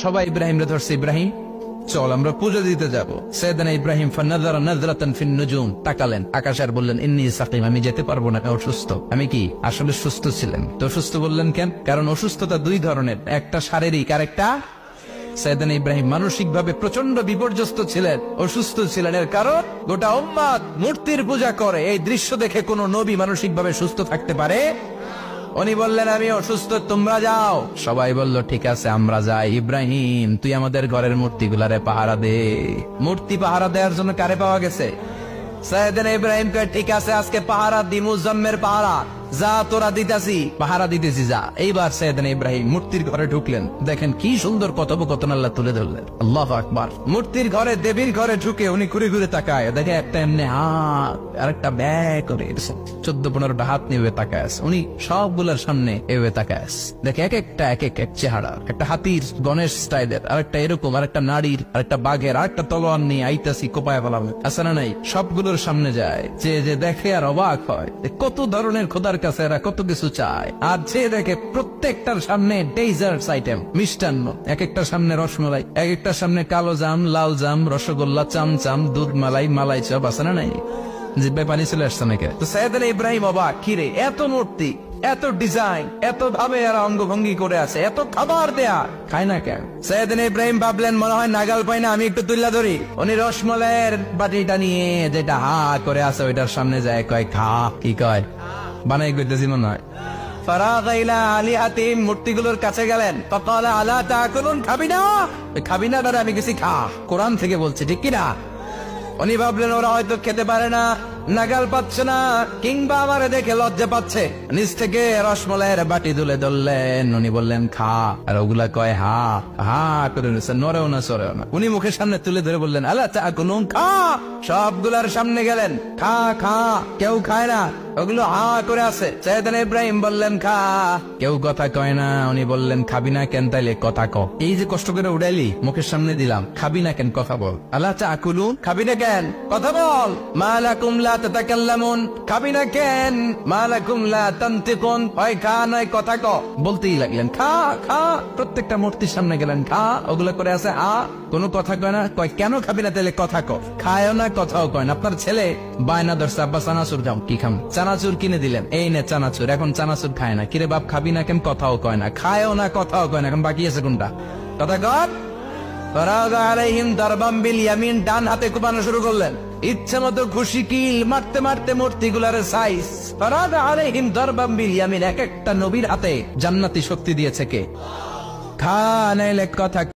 সবাই ইব্রাহিম রে ধরছে, ইব্রাহিম চল আমরা পুজো দিতে যাব। সাইয়েদনা ইব্রাহিম ফানাযারা নাযরাতান ফিন নুজুম, তাকালেন আকাশে আর বললেন ইন্নী সাকিম, আমি যেতে পারবো না, অসুস্থ। আমি কি আসলে সুস্থ ছিলেন? তো অসুস্থ বললেন কেন? কারণ অসুস্থতা দুই ধরনের, একটা শারীরিক আর একটা সাইয়েদনা ইব্রাহিম মানসিকভাবে প্রচন্ড বিপর্যস্ত ছিলেন, অসুস্থ ছিলেন। এর কারণ গোটা উম্মাত মূর্তির পূজা করে, এই দৃশ্য দেখে কোন নবী মানসিকভাবে সুস্থ থাকতে পারে? উনি বললেন আমি অসুস্থ, তোমরা যাও। সবাই বলল ঠিক আছে আমরা যাই। ইব্রাহিম তুই আমাদের ঘরের মূর্তিগুলারে পাহারা দে। মূর্তি পাহারা দেওয়ার জন্য কারে পাওয়া গেছে? সাইয়েদনা ইব্রাহিম কয় ঠিক আছে আজকে পাহারা দি, মুজাম্মের পাহারা, যা তোরা দিতাছি, পাহারা দিতেছি যা। এইবার সাইয়েদনা ইব্রাহিম মূর্তির ঘরে ঢুকলেন, দেখেন কি সুন্দর কথোপকথন আল্লাহ তুলে ধরলেন। আল্লাহু আকবার। মূর্তির ঘরে, দেবীর ঘরে ঢুকে উনি ঘুরে ঘুরে তাকায়, দেখে একটা এমনি হাত আর একটা ব্যাগ করে 14-15টা হাত নিয়ে তাকায় আছে। উনি সবগুলার সামনে এভাবে তাকায় আছে, দেখে এক একটা এক এক চেহারা, একটা হাতির গণেশ স্টাইলের, আরেকটা এরকম, আরেকটা নারীর, আরেকটা বাঘের, আরেকটা তলোয়ার নিয়ে আইতাছি কোপায় ফেলাবে, আছে না নাই? সবগুলোর সামনে যায়, যে দেখে আর অবাক হয় কত ধরনের খোদার কাছে এরা কত কিছু চায়। আর যে দেখে প্রত্যেকটার সামনে ডেজার্টস আইটেম, মিষ্টান্ন, এক একটার সামনে রসমালাই, এক একটার সামনে কালো জাম, লাল জাম, রসগোল্লা, চামচাম, দুধ মালাই, মালাই চপ, আছে না নাই? জিব্বায় পানি চলে আসছে নাকি? তো সাইয়েদনা ইব্রাহিম অবাক, কিরে এত মূর্তি, এত ডিজাইন, এত ভাবে এরা অঙ্গভঙ্গি করে আছে, এত খাবার দেয়া, খায় না কেন? সাইয়েদনা ইব্রাহিম ভাবলেন মনে হয় নাগাল পাই না, আমি একটু তুল্লা ধরি। উনি রসমালাইয়ের বাটিটা নিয়ে যেটা হা করে আছে ওইটার সামনে যায়, কয় খা। কি কয়? বানাই কইতেছি মনে হয়। ফারাগা ইলা আলিহাতিহিম, মূর্তিগুলোর কাছে গেলেন, ফাকালা আলা তাকুলুন, খাবি না? খাবি না দাদা, আমি কিছু খা, কোরআন থেকে বলছি, ঠিক কিনা? উনি ভাবলেন ওরা হয়তো খেতে পারে না, নাগাল পাচ্ছে না, কিংবা আমারে দেখে লজ্জা পাচ্ছে। নিচ থেকে রসমালাইয়ের বাটি তুলে ধরলেন, উনি বললেন খা, আর ওগুলা কয় হা হা করে নিচ্ছে, নড়েও না সরেও না। উনি মুখের সামনে তুলে ধরে বললেন আলা তাকুলুন, খা। সবগুলার সামনে গেলেন, খা খা, কেউ খায় না, ওগুলো হা করে আছে। সাইয়েদনা ইব্রাহিম বললেন খা, কেউ কথা কয় না। উনি বললেন খাবি না কেন? তাইলে কথা ক। এই যে কষ্ট করে উড়াইলি, মুখের সামনে দিলাম, খাবি না কেন? কথা বল। আলা তাকুলুন, খাবি না কেন? কথা বল। মা লাকুম লা তাতাকাল্লামুন, খাবি না কেন? মা লাকুম লা তানতিকুন, হয় খা নয় কথা ক। বলতেই লাগলেন খা খা, প্রত্যেকটা মূর্তির সামনে গেলেন, খা, ওগুলো করে আছে হা, কোনো কথা কয় না। কয় কেন খাবি না? তাইলে কথা ক। খায়ও না, কথাও কয় না। আপনার ছেলে বায়না ধরছে, আব্বা চানাচুর খাও, কি খাম? চানাচুর কিনে দিলেন, এই নে চানাচুর, এখন চানাচুর খায় না। কিরে বাপ খাবি না কেন? কথাও কয় না, খায়ও না, কথাও কয় না। এখন বাকি আছে কোনটা? কথা কর। ফারাগা আলাইহিম দারবাম বিল ইয়ামিন, ডান হাতে কোপানো শুরু করলেন, ইচ্ছা মতো খুশি কিল মারতে মারতে মূর্তিগুলার সাইজ। ফারাগা আলাইহিম দারবাম বিল ইয়ামিন, এক একটা নবীর হাতে জান্নাতি শক্তি দিয়েছে কে? খা নাইলে কথা